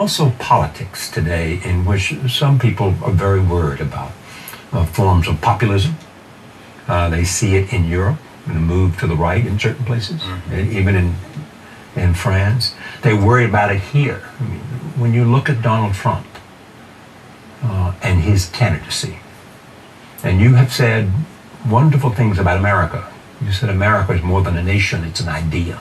Also politics today, in which some people are very worried about forms of populism. They see it in Europe, in a move to the right in certain places, and even in France. They worry about it here. I mean, when you look at Donald Trump and his candidacy, and you have said wonderful things about America. You said America is more than a nation, it's an idea.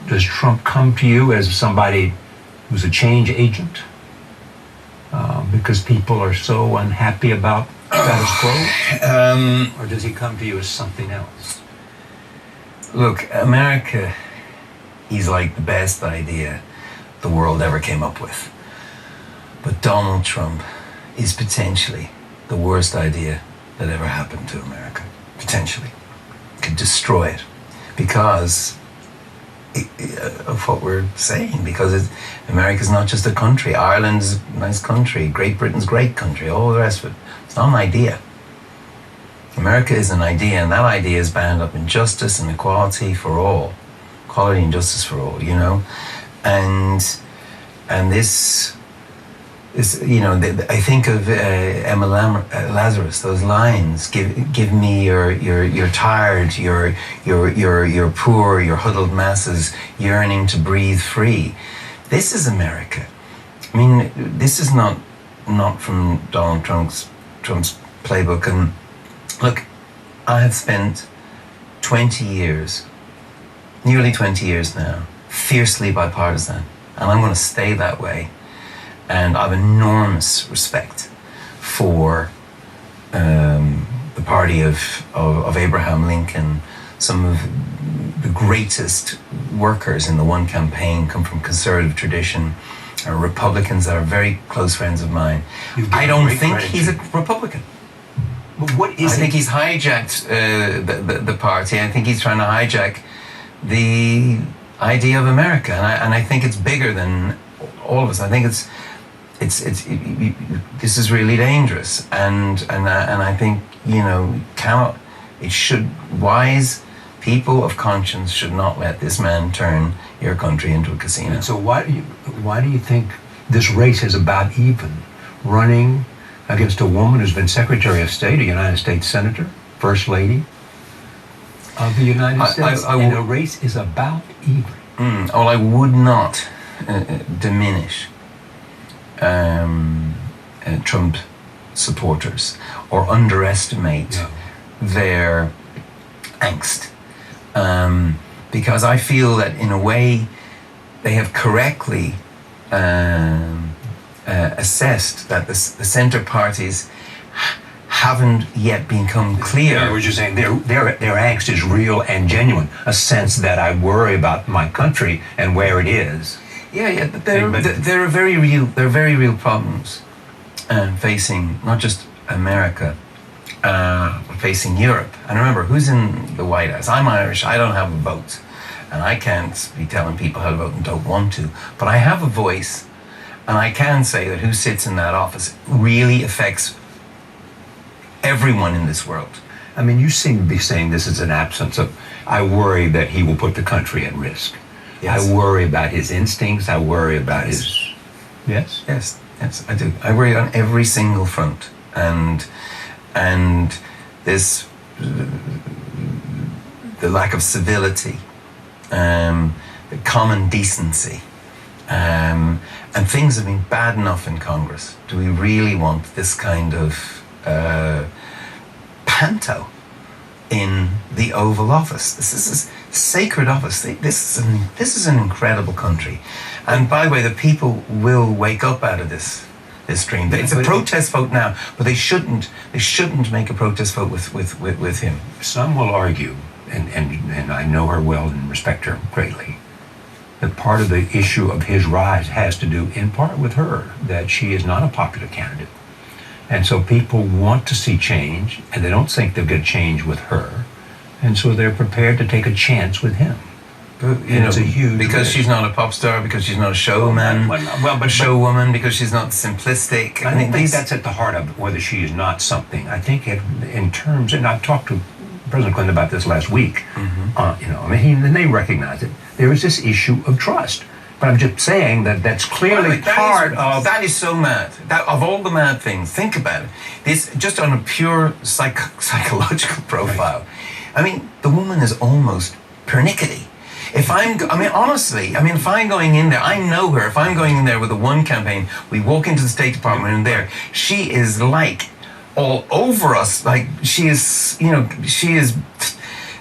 Does Trump come to you as somebody who's a change agent? Because people are so unhappy about status quo? Or does he come to you as something else? Look, America is like the best idea the world ever came up with. But Donald Trump is potentially the worst idea that ever happened to America. Potentially. Could destroy it. Because of what we're saying. Because America's not just a country. Ireland's a nice country. Great Britain's a great country. All the rest of it. It's not an idea. America is an idea, and that idea is bound up in justice and equality for all. Equality and justice for all, you know? And this is, you know, I think of Emma Lazarus, those lines, give me your tired, your poor, your huddled masses yearning to breathe free. This is America. I mean, this is not from Donald Trump's playbook. And look, I have spent 20 years, nearly 20 years now, fiercely bipartisan, and I'm going to stay that way. And I have enormous respect for the party of Abraham Lincoln. Some of the greatest workers in the one campaign come from conservative tradition, Republicans that are very close friends of mine. I don't think he's a Republican. But what is I think he's hijacked the party. I think he's trying to hijack the idea of America, and I think it's bigger than all of us. I think this is really dangerous, and I think, you know, wise people of conscience should not let this man turn your country into a casino. And so why do you think this race is about even running against a woman who's been Secretary of State, a United States Senator, First Lady of the United States, and the race is about even? Well, I would not diminish Trump supporters or underestimate their angst, because I feel that in a way they have correctly assessed that the centre parties haven't yet become clear. I was just saying their angst is real and genuine, a sense that I worry about my country and where it is. Yeah, there are very real problems facing not just America, but facing Europe. And remember, who's in the White House? I'm Irish. I don't have a vote, and I can't be telling people how to vote and don't want to. But I have a voice, and I can say that who sits in that office really affects everyone in this world. I mean, you seem to be saying this is an absence of, I worry that he will put the country at risk. Yes. I worry about his instincts. I worry about his... Yes? Yes, I do. I worry on every single front. And this, the lack of civility, the common decency, and things have been bad enough in Congress. Do we really want this kind of panto in the Oval Office? This is a sacred office. This is an incredible country, and by the way, the people will wake up out of this dream. It's a protest vote now, but they shouldn't make a protest vote with him. Some will argue, and I know her well and respect her greatly, that part of the issue of his rise has to do in part with her, that she is not a popular candidate. And so people want to see change, and they don't think they'll get change with her. And so they're prepared to take a chance with him. But, it's a huge because risk. She's not a pop star, because she's not a showman, but showwoman, because she's not simplistic. I don't think that's at the heart of whether she is not something. I think in terms, and I've talked to President Clinton about this last week. And they recognize it. there is this issue of trust. But I'm just saying that that's clearly part of... That is so mad. That of all the mad things, think about it. This, just on a pure psychological profile. Right. I mean, the woman is almost pernickety. If honestly, if I'm going in there, I know her. If I'm going in there with the one campaign, we walk into the State Department and there, she is like all over us. Like she is,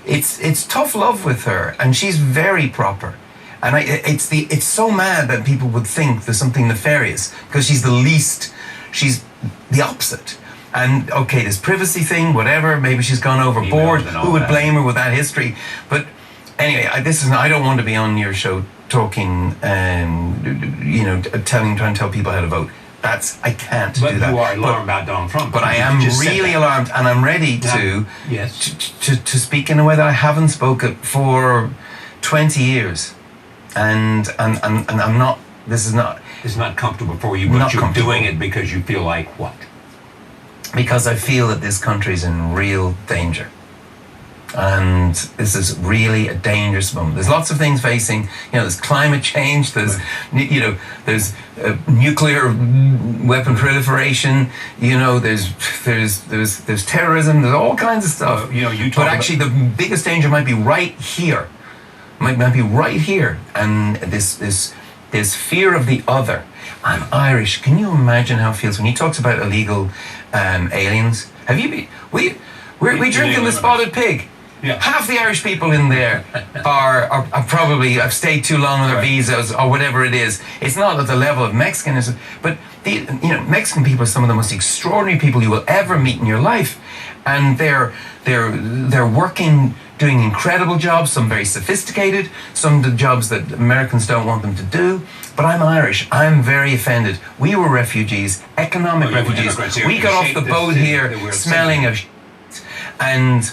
it's tough love with her, and she's very proper. And it's so mad that people would think there's something nefarious because she's the opposite. And okay, this privacy thing, whatever, maybe she's gone overboard. Who would blame her with that history? But anyway, I don't want to be on your show talking, trying to tell people how to vote. I can't do that. But you are alarmed about Donald Trump. But I am really alarmed, and I'm ready to speak in a way that I haven't spoken for 20 years. And I'm not. This is not. It's not comfortable for you, but you're doing it because you feel like what? Because I feel that this country is in real danger, and this is really a dangerous moment. There's lots of things facing. There's climate change. There's there's nuclear weapon proliferation. There's terrorism. There's all kinds of stuff. But actually, the biggest danger might be right here. Might be right here, and this fear of the other. I'm Irish. Can you imagine how it feels when he talks about illegal aliens? Have you been? We drinking the spotted pig. Yeah. Half the Irish people in there are probably have stayed too long on their visas or whatever it is. It's not at the level of Mexicanism, but Mexican people are some of the most extraordinary people you will ever meet in your life, and they're working, doing incredible jobs, some very sophisticated, some of the jobs that Americans don't want them to do. But I'm Irish. I'm very offended. We were refugees, economic refugees. We got off the boat here smelling of and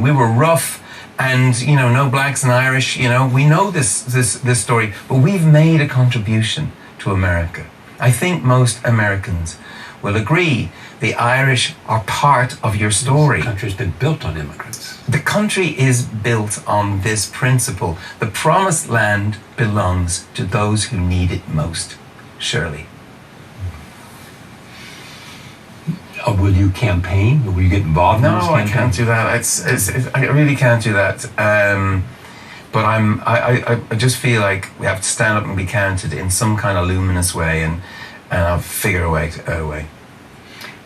we were rough, and no blacks and Irish. We know this story, but we've made a contribution to America. I think most Americans will agree the Irish are part of your story. This country's been built on immigrants. The country is built on this principle. The promised land belongs to those who need it most. Shirley. Will you campaign? Will you get involved in this campaign? No, I can't do that. I really can't do that. But I just feel like we have to stand up and be counted in some kind of luminous way, and I'll figure a way.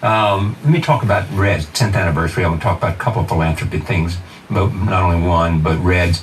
Let me talk about Reds 10th anniversary. I want to talk about a couple of philanthropy things, but not only one, but Reds.